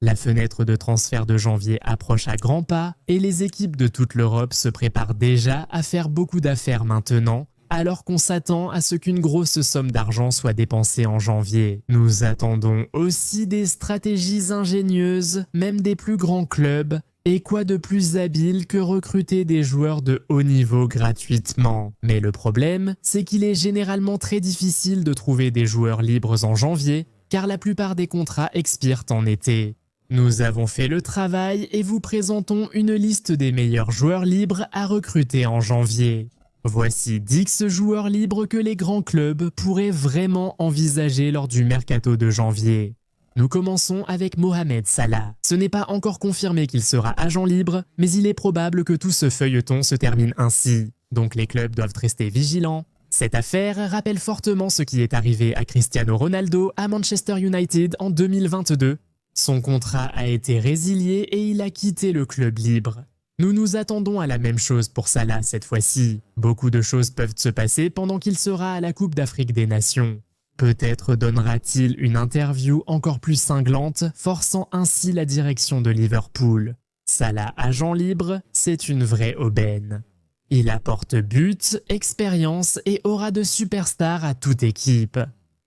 La fenêtre de transfert de janvier approche à grands pas et les équipes de toute l'Europe se préparent déjà à faire beaucoup d'affaires maintenant, alors qu'on s'attend à ce qu'une grosse somme d'argent soit dépensée en janvier. Nous attendons aussi des stratégies ingénieuses, même des plus grands clubs, et quoi de plus habile que recruter des joueurs de haut niveau gratuitement? Mais le problème, c'est qu'il est généralement très difficile de trouver des joueurs libres en janvier, car la plupart des contrats expirent en été. Nous avons fait le travail et vous présentons une liste des meilleurs joueurs libres à recruter en janvier. Voici 10 joueurs libres que les grands clubs pourraient vraiment envisager lors du mercato de janvier. Nous commençons avec Mohamed Salah. Ce n'est pas encore confirmé qu'il sera agent libre, mais il est probable que tout ce feuilleton se termine ainsi. Donc les clubs doivent rester vigilants. Cette affaire rappelle fortement ce qui est arrivé à Cristiano Ronaldo à Manchester United en 2022. Son contrat a été résilié et il a quitté le club libre. Nous nous attendons à la même chose pour Salah cette fois-ci. Beaucoup de choses peuvent se passer pendant qu'il sera à la Coupe d'Afrique des Nations. Peut-être donnera-t-il une interview encore plus cinglante, forçant ainsi la direction de Liverpool. Salah agent libre, c'est une vraie aubaine. Il apporte but, expérience et aura de superstars à toute équipe.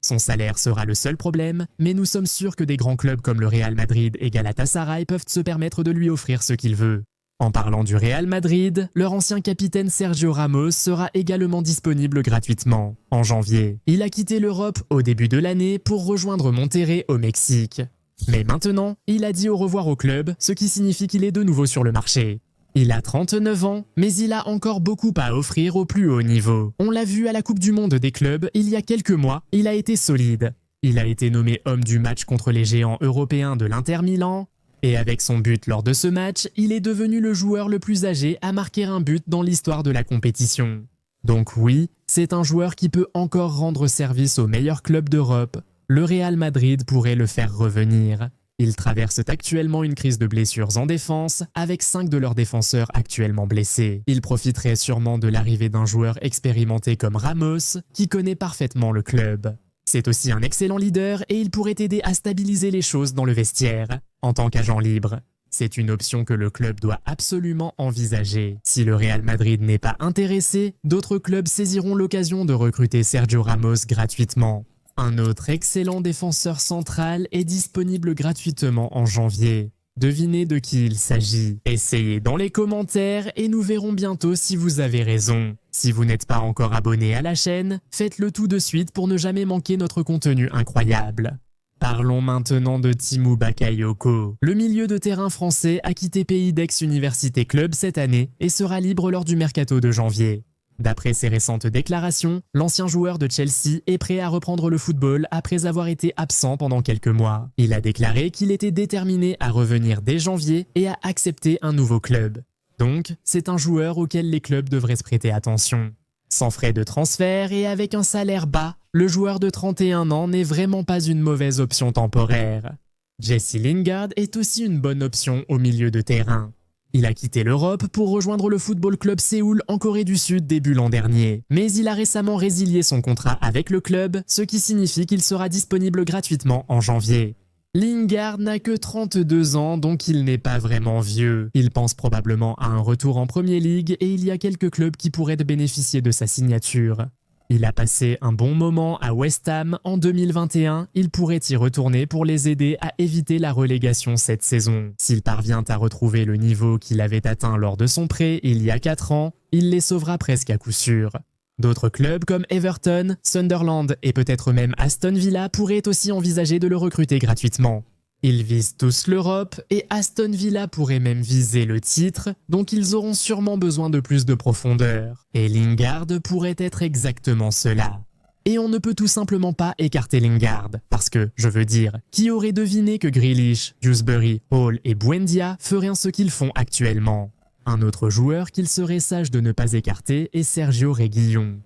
Son salaire sera le seul problème, mais nous sommes sûrs que des grands clubs comme le Real Madrid et Galatasaray peuvent se permettre de lui offrir ce qu'il veut. En parlant du Real Madrid, leur ancien capitaine Sergio Ramos sera également disponible gratuitement. En janvier, il a quitté l'Europe au début de l'année pour rejoindre Monterrey au Mexique. Mais maintenant, il a dit au revoir au club, ce qui signifie qu'il est de nouveau sur le marché. Il a 39 ans, mais il a encore beaucoup à offrir au plus haut niveau. On l'a vu à la Coupe du Monde des clubs il y a quelques mois, il a été solide. Il a été nommé homme du match contre les géants européens de l'Inter Milan, et avec son but lors de ce match, il est devenu le joueur le plus âgé à marquer un but dans l'histoire de la compétition. Donc oui, c'est un joueur qui peut encore rendre service au meilleur club d'Europe. Le Real Madrid pourrait le faire revenir. Ils traversent actuellement une crise de blessures en défense, avec 5 de leurs défenseurs actuellement blessés. Ils profiteraient sûrement de l'arrivée d'un joueur expérimenté comme Ramos, qui connaît parfaitement le club. C'est aussi un excellent leader et il pourrait aider à stabiliser les choses dans le vestiaire, en tant qu'agent libre. C'est une option que le club doit absolument envisager. Si le Real Madrid n'est pas intéressé, d'autres clubs saisiront l'occasion de recruter Sergio Ramos gratuitement. Un autre excellent défenseur central est disponible gratuitement en janvier. Devinez de qui il s'agit. Essayez dans les commentaires et nous verrons bientôt si vous avez raison. Si vous n'êtes pas encore abonné à la chaîne, faites-le tout de suite pour ne jamais manquer notre contenu incroyable. Parlons maintenant de Timou Bakayoko. Le milieu de terrain français a quitté Pays d'Aix Université Club cette année et sera libre lors du mercato de janvier. D'après ses récentes déclarations, l'ancien joueur de Chelsea est prêt à reprendre le football après avoir été absent pendant quelques mois. Il a déclaré qu'il était déterminé à revenir dès janvier et à accepter un nouveau club. Donc, c'est un joueur auquel les clubs devraient se prêter attention. Sans frais de transfert et avec un salaire bas, le joueur de 31 ans n'est vraiment pas une mauvaise option temporaire. Jesse Lingard est aussi une bonne option au milieu de terrain. Il a quitté l'Europe pour rejoindre le Football Club Séoul en Corée du Sud début l'an dernier. Mais il a récemment résilié son contrat avec le club, ce qui signifie qu'il sera disponible gratuitement en janvier. Lingard n'a que 32 ans, donc il n'est pas vraiment vieux. Il pense probablement à un retour en Premier League et il y a quelques clubs qui pourraient bénéficier de sa signature. Il a passé un bon moment à West Ham en 2021, il pourrait y retourner pour les aider à éviter la relégation cette saison. S'il parvient à retrouver le niveau qu'il avait atteint lors de son prêt il y a 4 ans, il les sauvera presque à coup sûr. D'autres clubs comme Everton, Sunderland et peut-être même Aston Villa pourraient aussi envisager de le recruter gratuitement. Ils visent tous l'Europe et Aston Villa pourrait même viser le titre, donc ils auront sûrement besoin de plus de profondeur. Et Lingard pourrait être exactement cela. Et on ne peut tout simplement pas écarter Lingard, parce que, je veux dire, qui aurait deviné que Grealish, Dewsbury, Hall et Buendia feraient ce qu'ils font actuellement? Un autre joueur qu'il serait sage de ne pas écarter est Sergio Reguilón.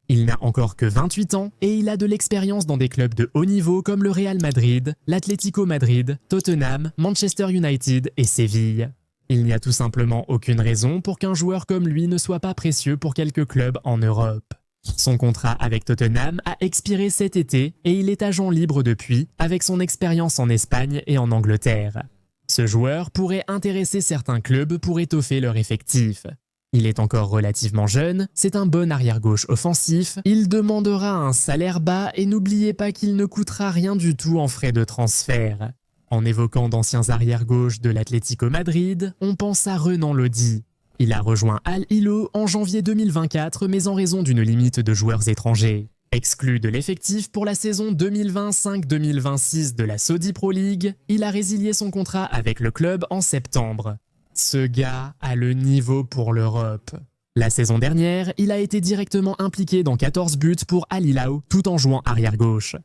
Il n'a encore que 28 ans et il a de l'expérience dans des clubs de haut niveau comme le Real Madrid, l'Atlético Madrid, Tottenham, Manchester United et Séville. Il n'y a tout simplement aucune raison pour qu'un joueur comme lui ne soit pas précieux pour quelques clubs en Europe. Son contrat avec Tottenham a expiré cet été et il est agent libre depuis, avec son expérience en Espagne et en Angleterre. Ce joueur pourrait intéresser certains clubs pour étoffer leur effectif. Il est encore relativement jeune, c'est un bon arrière-gauche offensif, il demandera un salaire bas et n'oubliez pas qu'il ne coûtera rien du tout en frais de transfert. En évoquant d'anciens arrière-gauche de l'Atlético Madrid, on pense à Renan Lodi. Il a rejoint Al Hilal en janvier 2024 mais en raison d'une limite de joueurs étrangers. Exclu de l'effectif pour la saison 2025-2026 de la Saudi Pro League, il a résilié son contrat avec le club en septembre. Ce gars a le niveau pour l'Europe. La saison dernière, il a été directement impliqué dans 14 buts pour Al Hilal tout en jouant arrière-gauche.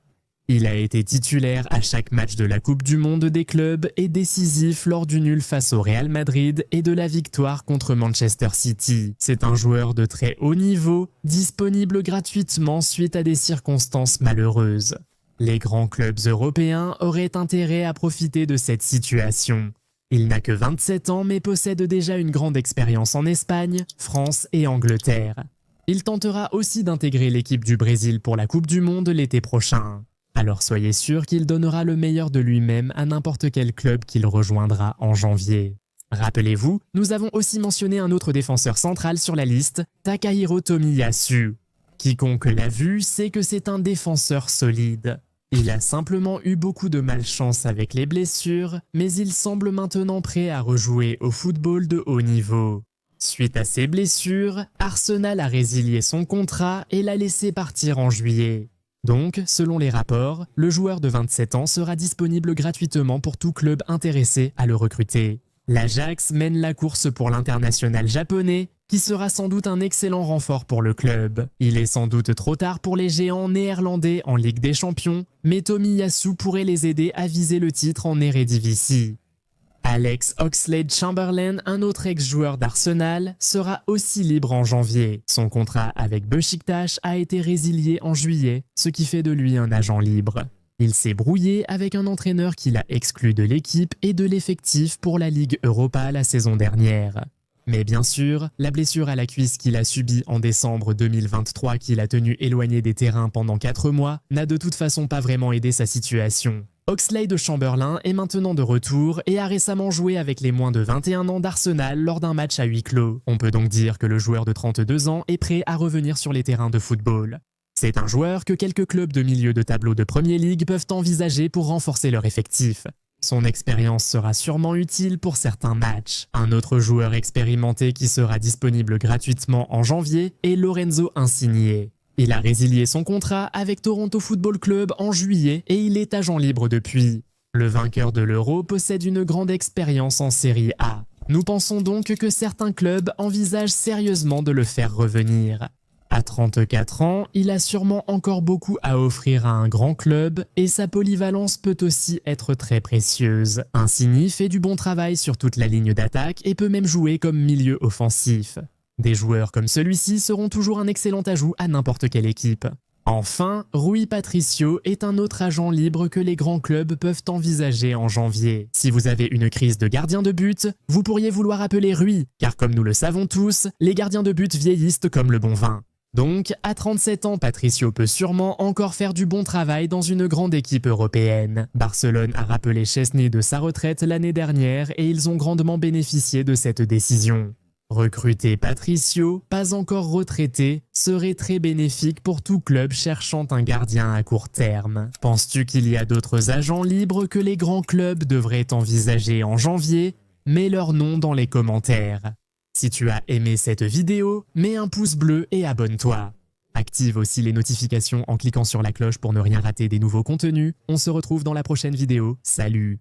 Il a été titulaire à chaque match de la Coupe du Monde des clubs et décisif lors du nul face au Real Madrid et de la victoire contre Manchester City. C'est un joueur de très haut niveau, disponible gratuitement suite à des circonstances malheureuses. Les grands clubs européens auraient intérêt à profiter de cette situation. Il n'a que 27 ans mais possède déjà une grande expérience en Espagne, France et Angleterre. Il tentera aussi d'intégrer l'équipe du Brésil pour la Coupe du Monde l'été prochain. Alors soyez sûr qu'il donnera le meilleur de lui-même à n'importe quel club qu'il rejoindra en janvier. Rappelez-vous, nous avons aussi mentionné un autre défenseur central sur la liste, Takahiro Tomiyasu. Quiconque l'a vu sait que c'est un défenseur solide. Il a simplement eu beaucoup de malchance avec les blessures, mais il semble maintenant prêt à rejouer au football de haut niveau. Suite à ses blessures, Arsenal a résilié son contrat et l'a laissé partir en juillet. Donc, selon les rapports, le joueur de 27 ans sera disponible gratuitement pour tout club intéressé à le recruter. L'Ajax mène la course pour l'international japonais, qui sera sans doute un excellent renfort pour le club. Il est sans doute trop tard pour les géants néerlandais en Ligue des Champions, mais Tomiyasu pourrait les aider à viser le titre en Eredivisie. Alex Oxlade-Chamberlain, un autre ex-joueur d'Arsenal, sera aussi libre en janvier. Son contrat avec Beşiktaş a été résilié en juillet, ce qui fait de lui un agent libre. Il s'est brouillé avec un entraîneur qui l'a exclu de l'équipe et de l'effectif pour la Ligue Europa la saison dernière. Mais bien sûr, la blessure à la cuisse qu'il a subie en décembre 2023 qui l'a tenu éloigné des terrains pendant 4 mois n'a de toute façon pas vraiment aidé sa situation. Oxlade-Chamberlain est maintenant de retour et a récemment joué avec les moins de 21 ans d'Arsenal lors d'un match à huis clos. On peut donc dire que le joueur de 32 ans est prêt à revenir sur les terrains de football. C'est un joueur que quelques clubs de milieu de tableau de Premier League peuvent envisager pour renforcer leur effectif. Son expérience sera sûrement utile pour certains matchs. Un autre joueur expérimenté qui sera disponible gratuitement en janvier est Lorenzo Insigne. Il a résilié son contrat avec Toronto Football Club en juillet et il est agent libre depuis. Le vainqueur de l'Euro possède une grande expérience en Série A. Nous pensons donc que certains clubs envisagent sérieusement de le faire revenir. À 34 ans, il a sûrement encore beaucoup à offrir à un grand club et sa polyvalence peut aussi être très précieuse. Insigne fait du bon travail sur toute la ligne d'attaque et peut même jouer comme milieu offensif. Des joueurs comme celui-ci seront toujours un excellent ajout à n'importe quelle équipe. Enfin, Rui Patricio est un autre agent libre que les grands clubs peuvent envisager en janvier. Si vous avez une crise de gardien de but, vous pourriez vouloir appeler Rui, car comme nous le savons tous, les gardiens de but vieillissent comme le bon vin. Donc, à 37 ans, Patricio peut sûrement encore faire du bon travail dans une grande équipe européenne. Barcelone a rappelé Chesney de sa retraite l'année dernière et ils ont grandement bénéficié de cette décision. Recruter Patricio, pas encore retraité, serait très bénéfique pour tout club cherchant un gardien à court terme. Penses-tu qu'il y a d'autres agents libres que les grands clubs devraient envisager en janvier? Mets leur nom dans les commentaires. Si tu as aimé cette vidéo, mets un pouce bleu et abonne-toi. Active aussi les notifications en cliquant sur la cloche pour ne rien rater des nouveaux contenus. On se retrouve dans la prochaine vidéo. Salut!